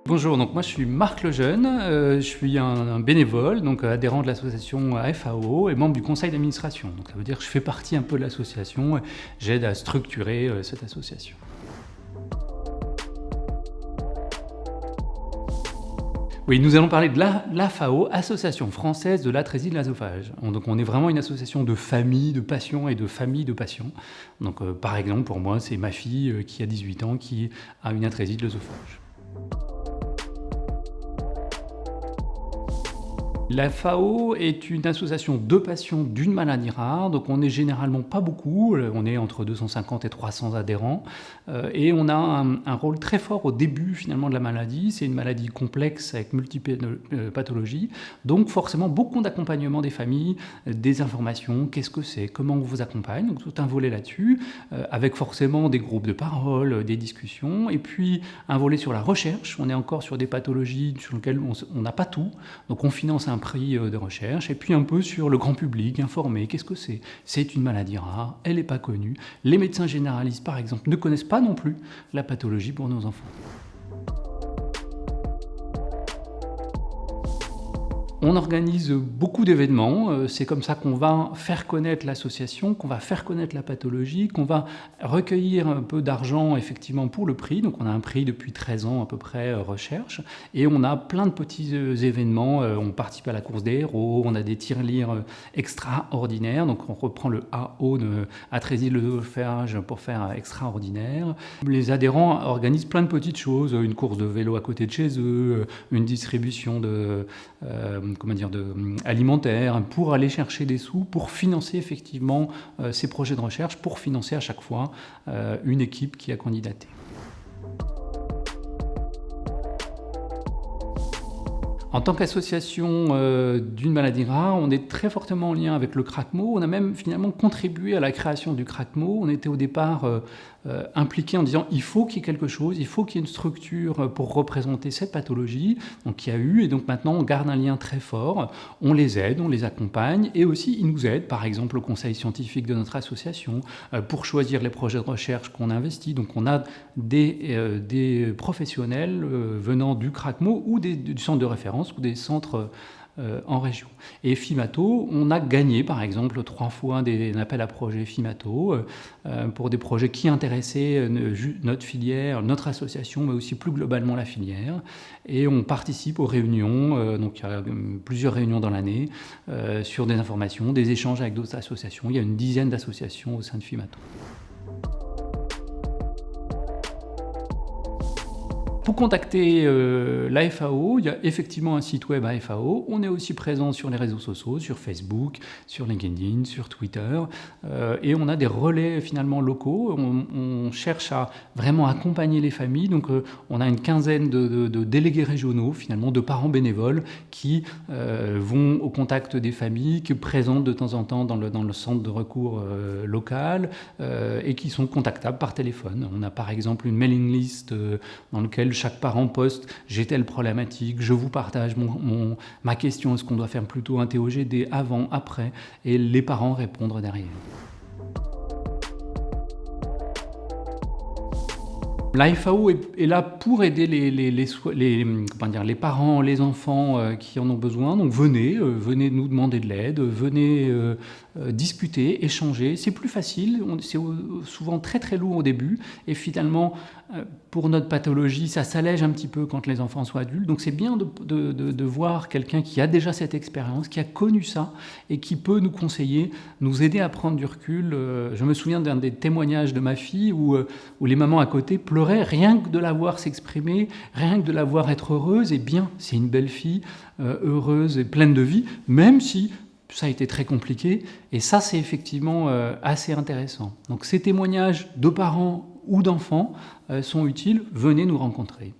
Bonjour, donc moi je suis Marc Lejeune, je suis un bénévole, donc adhérent de l'association FAO et membre du conseil d'administration. Donc ça veut dire que je fais partie un peu de l'association, j'aide à structurer cette association. Oui, nous allons parler de l'AFAO, Association française de l'atrésie de l'œsophage. Donc on est vraiment une association de familles de patients et de familles de patients. Donc par exemple pour moi c'est ma fille qui a 18 ans qui a une atrésie de l'œsophage. La FAO est une association de patients d'une maladie rare, donc on est généralement pas beaucoup, on est entre 250 et 300 adhérents, et on a un rôle très fort au début finalement de la maladie. C'est une maladie complexe avec multiples pathologies, donc forcément beaucoup d'accompagnement des familles, des informations, qu'est-ce que c'est, comment on vous accompagne, donc tout un volet là-dessus, avec forcément des groupes de parole, des discussions, et puis un volet sur la recherche. On est encore sur des pathologies sur lesquelles on n'a pas tout, donc on finance un prix de recherche, et puis un peu sur le grand public, informer, qu'est-ce que c'est ? C'est une maladie rare, elle n'est pas connue. Les médecins généralistes, par exemple, ne connaissent pas non plus la pathologie pour nos enfants. On organise beaucoup d'événements, c'est comme ça qu'on va faire connaître l'association, qu'on va faire connaître la pathologie, qu'on va recueillir un peu d'argent effectivement pour le prix. Donc on a un prix depuis 13 ans à peu près recherche, et on a plein de petits événements, on participe à la course des héros, on a des tirelires extraordinaires, donc on reprend le AO de atrésie de l'œsophage pour faire extraordinaire. Les adhérents organisent plein de petites choses, une course de vélo à côté de chez eux, une distribution alimentaire, pour aller chercher des sous, pour financer effectivement ces projets de recherche, pour financer à chaque fois une équipe qui a candidaté. En tant qu'association d'une maladie rare, on est très fortement en lien avec le CRACMO. On a même finalement contribué à la création du CRACMO. On était au départ impliqués en disant il faut qu'il y ait quelque chose, il faut qu'il y ait une structure pour représenter cette pathologie. Donc il y a eu, et donc maintenant on garde un lien très fort. On les aide, on les accompagne, et aussi ils nous aident, par exemple au conseil scientifique de notre association, pour choisir les projets de recherche qu'on investit. Donc on a des professionnels venant du CRACMO ou du centre de référence ou des centres en région. Et FIMATO, on a gagné par exemple 3 fois un appel à projet FIMATO pour des projets qui intéressaient notre filière, notre association, mais aussi plus globalement la filière. Et on participe aux réunions, donc il y a plusieurs réunions dans l'année, sur des informations, des échanges avec d'autres associations. Il y a une dizaine d'associations au sein de FIMATO. Pour contacter la FAO, il y a effectivement un site web à FAO. On est aussi présent sur les réseaux sociaux, sur Facebook, sur LinkedIn, sur Twitter. Et on a des relais finalement locaux. On cherche à vraiment accompagner les familles. Donc on a une quinzaine de délégués régionaux, finalement, de parents bénévoles qui vont au contact des familles, qui présentent de temps en temps dans le centre de recours local et qui sont contactables par téléphone. On a par exemple une mailing list dans laquelle chaque parent poste « j'ai telle problématique, je vous partage ma question, est-ce qu'on doit faire plutôt un TOGD avant, après ?» et les parents répondre derrière. La FAO est là pour aider les parents, les enfants qui en ont besoin. Donc venez nous demander de l'aide, venez discuter, échanger. C'est plus facile, c'est souvent très très lourd au début. Et finalement, pour notre pathologie, ça s'allège un petit peu quand les enfants sont adultes. Donc c'est bien de voir quelqu'un qui a déjà cette expérience, qui a connu ça et qui peut nous conseiller, nous aider à prendre du recul. Je me souviens d'un des témoignages de ma fille où les mamans à côté pleuraient rien que de la voir s'exprimer, rien que de la voir être heureuse. Et bien, c'est une belle fille, heureuse et pleine de vie, même si ça a été très compliqué. Et ça, c'est effectivement assez intéressant. Donc ces témoignages de parents ou d'enfants sont utiles. Venez nous rencontrer.